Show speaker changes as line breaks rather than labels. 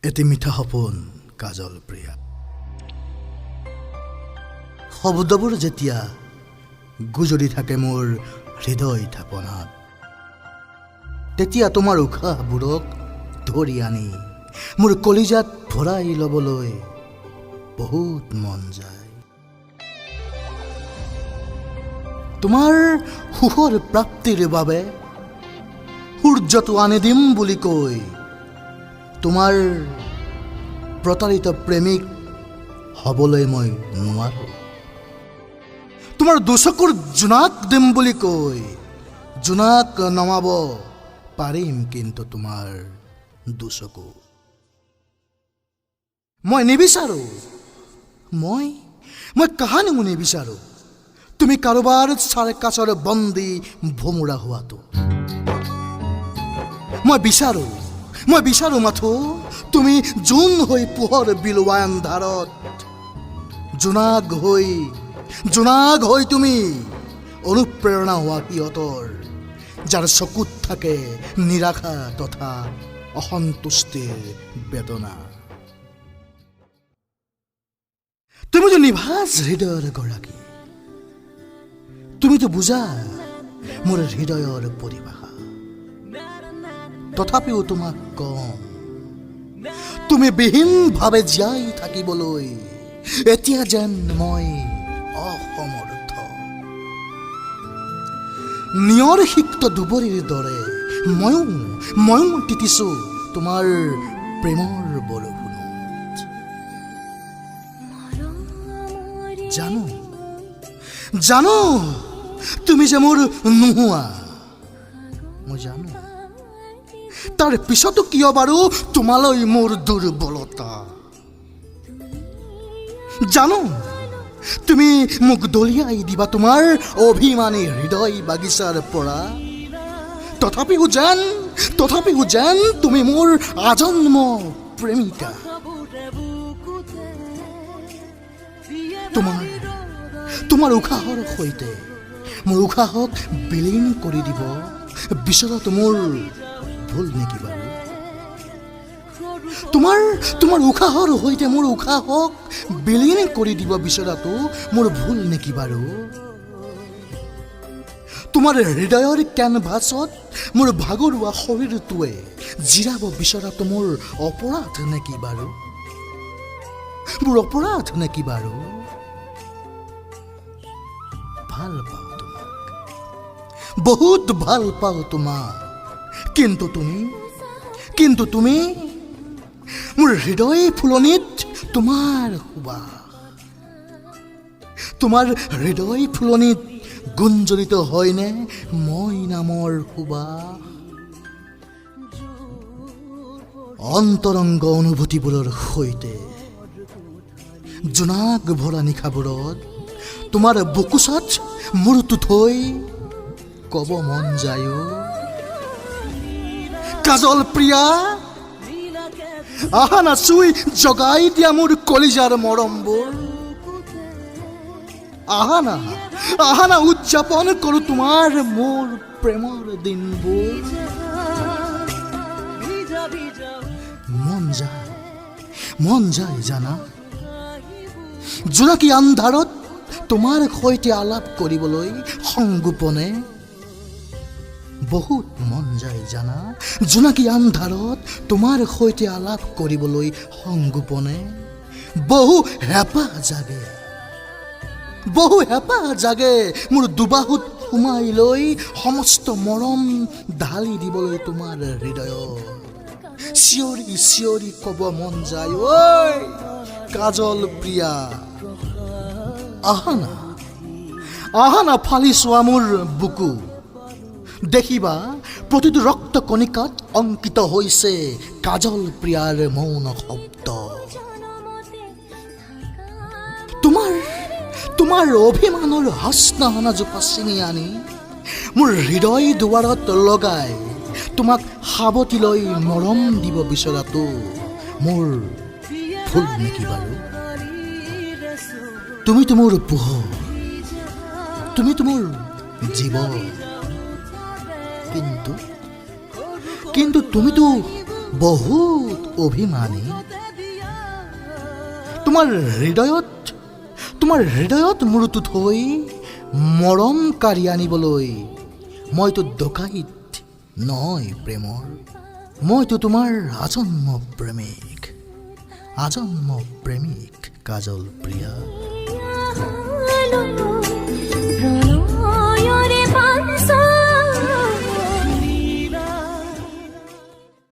এটি মিঠা সপোন কাজল প্ৰিয়া শব্দবোৰ যেতিয়া গুজৰি থাকে মোৰ হৃদয় থাপনাত তেতিয়া তোমাৰ উশাহবোৰক ধৰি আনি মোৰ কলিজাত ভৰাই ল'বলৈ বহুত মন যায় তোমাৰ সুখৰ প্ৰাপ্তিৰ বাবে সূৰ্যটো আনি দিম বুলি কৈ তোমাৰ প্ৰতাৰিত প্ৰেমিক হ'বলৈ মই নোৱাৰো তোমাৰ দুচকুৰ জোনাক দিম বুলি কৈ জোনাক নমাব পাৰিম কিন্তু তোমাৰ দুচকু মই নিবিচাৰো মই কাহানিও নিবিচাৰো তুমি কাৰোবাৰ চাৰ্কাছৰ বন্দী ভোমোৰা হোৱাটো মই বিচাৰো মাথো তুমি জোন হৈ পোহৰ বিলোৱা আন্ধাৰত জোনাক হৈ তুমি অনুপ্ৰেৰণা হোৱা সিহঁতৰ যাৰ চকুত থাকে নিৰাশা তথা অসন্তুষ্টিৰ বেদনা তুমি যে নিভাজ হৃদয়ৰ গৰাকী তুমিতো বুজা মোৰ হৃদয়ৰ পৰিভাষা তথাপিও তোমাক কম তুমি বিহীনভাৱে জীয়াই থাকিবলৈ এতিয়া যেন মই অসমৰ্থ নিয়ৰ সিক্ত দুবৰিৰ দৰে ময়ো তিতিছো তোমাৰ প্ৰেমৰ বৰষুণত জানো তুমি যে মোৰ নোহোৱা মই জানো তাৰ পিছতো কিয় বাৰু তোমালৈ মোৰ দুৰ্বলতা জানো তুমি মোক দলিয়াই দিবা তোমাৰ অভিমানী হৃদয় বাগিচাৰ পৰা তথাপিও যেন তুমি মোৰ আজন্ম প্ৰেমিকা তোমাৰ উশাহৰ সৈতে মোৰ উশাহক বিলীন কৰি দিব বিচৰাটো মোৰ ভুল নেকি বাৰু তোমাৰ উশাহৰ সৈতে মোৰ উশাহক বিলীন কৰি দিব বিচৰাটো মোৰ ভুল নেকি বাৰু তোমাৰ হৃদয়ৰ কেনভাছত মোৰ ভাগৰুৱা শৰীৰটোৱে জিৰাব বিচৰাটো মোৰ অপৰাধ নেকি বাৰু ভাল পাওঁ তোমাক বহুত ভাল পাওঁ তোমাক কিন্তু তুমি মোৰ হৃদয় ফুলনিত তোমাৰ হৃদয় ফুলনিত গুঞ্জৰিত হয়নে মই নামৰ সুবাস অন্তৰংগ অনুভূতিবোৰৰ সৈতে জোনাক ভৰা নিশাবোৰত তোমাৰ বুকুচাত মূৰটো থৈ ক'ব মন যায় কাজল প্ৰিয়া আহা না চুই জগাই দিয়া মোৰ কলিজাৰ মৰমবোৰ আহা না উদযাপন কৰো তোমাৰ মোৰ প্ৰেমৰ দিনবোৰ মন যায় জানা জোনাকী আন্ধাৰত তোমাৰ সৈতে আলাপ কৰিবলৈ সংগোপনে বহুত মন যায় জানা জোনাকী আন্ধাৰত তোমাৰ সৈতে আলাপ কৰিবলৈ সংগোপনে বহু হেঁপাহ জাগে মোৰ দুবাহুত সোমাই লৈ সমস্ত মৰম ঢালি দিবলৈ তোমাৰ হৃদয়ত চিঞৰি ক'ব মন যায় ঐ কাজল প্ৰিয়া আহা না ফালি চোৱা মোৰ বুকু দেখিবা প্ৰতিটো ৰক্ত কণিকাত অংকিত হৈছে কাজল প্ৰিয়াৰ মৌন শব্দ তোমাৰ অভিমানৰ হাস্তাহানা জোপা ছিঙি আনি মোৰ হৃদয় দুৱাৰত লগাই তোমাক সাৱটি লৈ মৰম দিব বিচৰাটো মোৰ ভুল নেকি বাৰু তুমিতো মোৰ পোহৰ তুমিতো মোৰ জীৱন কিন্তু তুমিতো বহুত অভিমানী। তোমাৰ হৃদয়ত মূৰটো থৈ মৰম কাঢ়ি আনিবলৈ মইতো ডকাইত নহয় প্ৰেমৰ, মইতো তোমাৰ আজন্ম প্ৰেমিক কাজল প্ৰিয়া।